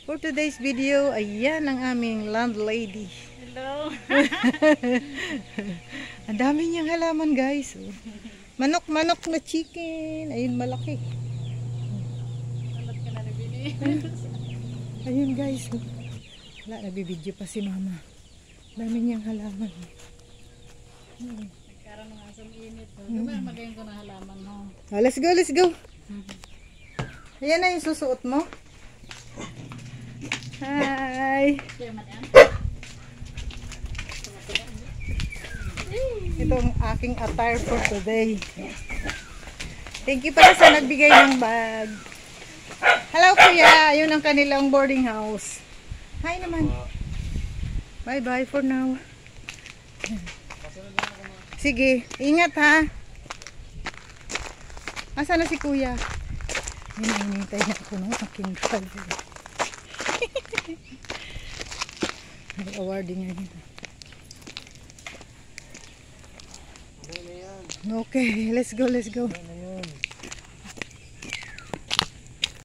For today's video, ayan ang aming landlady. Hello. Ang dami niyang halaman, guys. Manok-manok na chicken. Ayun, malaki. Alat ka na nabili. Ayun, guys. Wala, nabibidyo pa si mama. Dami niyang halaman. Nagkaroon ng asang init. Gumaya magayin ko ng halaman mo. Oh, let's go, let's go. Ayan na yung susuot mo. Hi. Kaya man yan. Ito ang aking attire for today. Thank you pala sa nagbigay ng bag. Hello kuya, ayun ang kanilang boarding house. Hi naman. Bye bye for now. Sige, ingat ha. Asa na si kuya? Hinihintay na ako ng aking bag. May awarding nga dito. Okay, let's go, let's go.